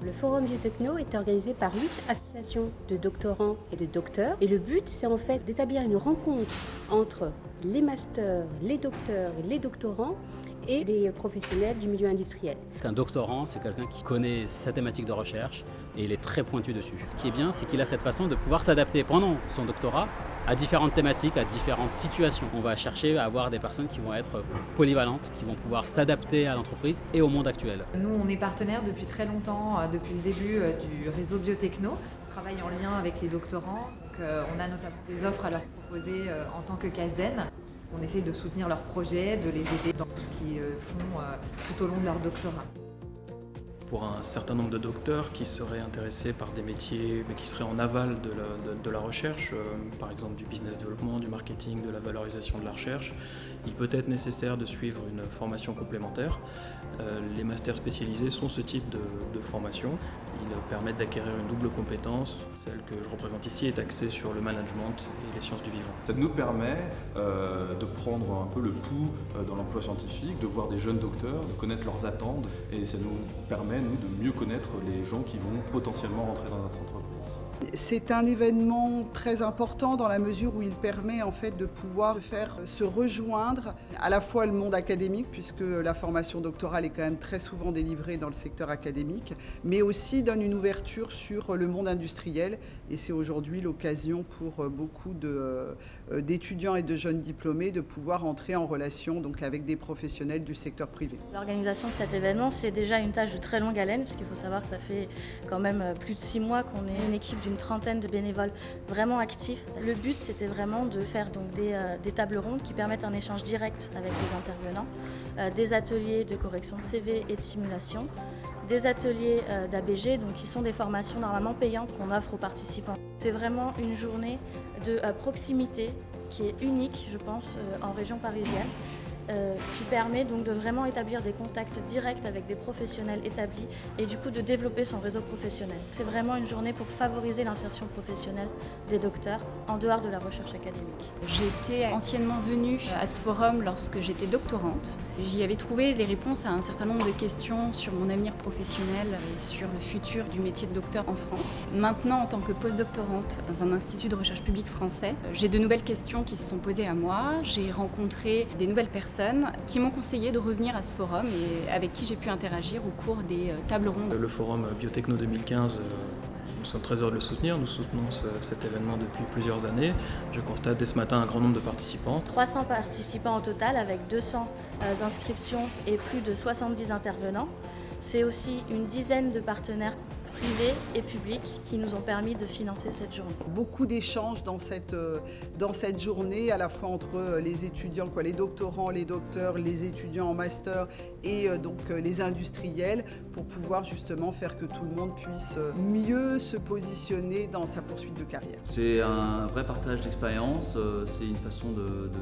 Le Forum Biotechno est organisé par 8 associations de doctorants et de docteurs. Et le but, c'est en fait d'établir une rencontre entre les masters, les docteurs et les doctorants et les professionnels du milieu industriel. Un doctorant, c'est quelqu'un qui connaît sa thématique de recherche et il est très pointu dessus. Ce qui est bien, c'est qu'il a cette façon de pouvoir s'adapter pendant son doctorat à différentes thématiques, à différentes situations. On va chercher à avoir des personnes qui vont être polyvalentes, qui vont pouvoir s'adapter à l'entreprise et au monde actuel. Nous, on est partenaires depuis très longtemps, depuis le début du réseau Biotechno. On travaille en lien avec les doctorants. Donc, on a notamment des offres à leur proposer en tant que CASDEN. On essaye de soutenir leurs projets, de les aider dans tout ce qu'ils font tout au long de leur doctorat. Pour un certain nombre de docteurs qui seraient intéressés par des métiers mais qui seraient en aval de la recherche, par exemple du business développement, du marketing, de la valorisation de la recherche, il peut être nécessaire de suivre une formation complémentaire. Les masters spécialisés sont ce type de formation. Ils permettent d'acquérir une double compétence. Celle que je représente ici est axée sur le management et les sciences du vivant. Ça nous permet de prendre un peu le pouls dans l'emploi scientifique, de voir des jeunes docteurs, de connaître leurs attentes, et ça nous permet, nous, de mieux connaître les gens qui vont potentiellement rentrer dans notre entreprise. C'est un événement très important dans la mesure où il permet en fait de pouvoir faire se rejoindre à la fois le monde académique, puisque la formation doctorale est quand même très souvent délivrée dans le secteur académique, mais aussi donne une ouverture sur le monde industriel, et c'est aujourd'hui l'occasion pour beaucoup d'étudiants et de jeunes diplômés de pouvoir entrer en relation donc avec des professionnels du secteur privé. L'organisation de cet événement, c'est déjà une tâche de très longue haleine, puisqu'il faut savoir que ça fait quand même plus de 6 mois qu'on est une équipe d'une trentaine de bénévoles vraiment actifs. Le but, c'était vraiment de faire donc des tables rondes qui permettent un échange direct avec les intervenants, des ateliers de correction de CV et de simulation, des ateliers d'ABG, donc qui sont des formations normalement payantes qu'on offre aux participants. C'est vraiment une journée de proximité qui est unique, je pense, en région parisienne. Qui permet donc de vraiment établir des contacts directs avec des professionnels établis et du coup de développer son réseau professionnel. C'est vraiment une journée pour favoriser l'insertion professionnelle des docteurs en dehors de la recherche académique. J'étais anciennement venue à ce forum lorsque j'étais doctorante. J'y avais trouvé des réponses à un certain nombre de questions sur mon avenir professionnel et sur le futur du métier de docteur en France. Maintenant, en tant que postdoctorante dans un institut de recherche publique français, j'ai de nouvelles questions qui se sont posées à moi. J'ai rencontré des nouvelles personnes qui m'ont conseillé de revenir à ce forum et avec qui j'ai pu interagir au cours des tables rondes. Le forum Biotechno 2015, nous sommes très heureux de le soutenir. Nous soutenons cet événement depuis plusieurs années. Je constate dès ce matin un grand nombre de participants. 300 participants au total avec 200 inscriptions et plus de 70 intervenants. C'est aussi une dizaine de partenaires privés et publics qui nous ont permis de financer cette journée. Beaucoup d'échanges dans cette journée, à la fois entre les étudiants, les doctorants, les docteurs, les étudiants en master et donc les industriels, pour pouvoir justement faire que tout le monde puisse mieux se positionner dans sa poursuite de carrière. C'est un vrai partage d'expérience, c'est une façon de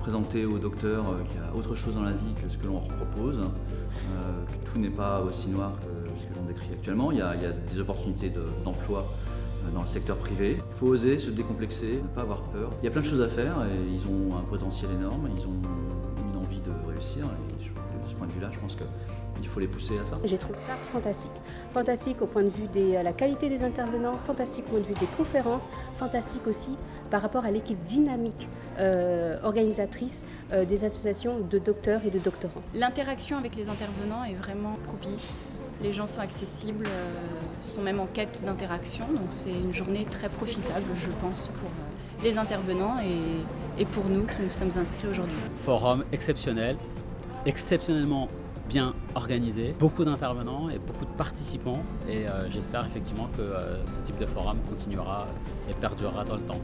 présenter aux docteurs qu'il y a autre chose dans la vie que ce que l'on leur propose, que tout n'est pas aussi noir que ce que l'on décrit actuellement. Il y a des opportunités d'emploi dans le secteur privé. Il faut oser se décomplexer, ne pas avoir peur. Il y a plein de choses à faire et ils ont un potentiel énorme, ils ont une envie de réussir. Et de ce point de vue-là, je pense qu'il faut les pousser à ça. J'ai trouvé ça fantastique. Fantastique au point de vue de la qualité des intervenants, fantastique au point de vue des conférences, fantastique aussi par rapport à l'équipe dynamique organisatrice des associations de docteurs et de doctorants. L'interaction avec les intervenants est vraiment propice. Les gens sont accessibles, sont même en quête d'interaction, donc c'est une journée très profitable, je pense, pour les intervenants et pour nous qui nous sommes inscrits aujourd'hui. Forum exceptionnel, exceptionnellement bien organisé, beaucoup d'intervenants et beaucoup de participants et j'espère effectivement que ce type de forum continuera et perdurera dans le temps.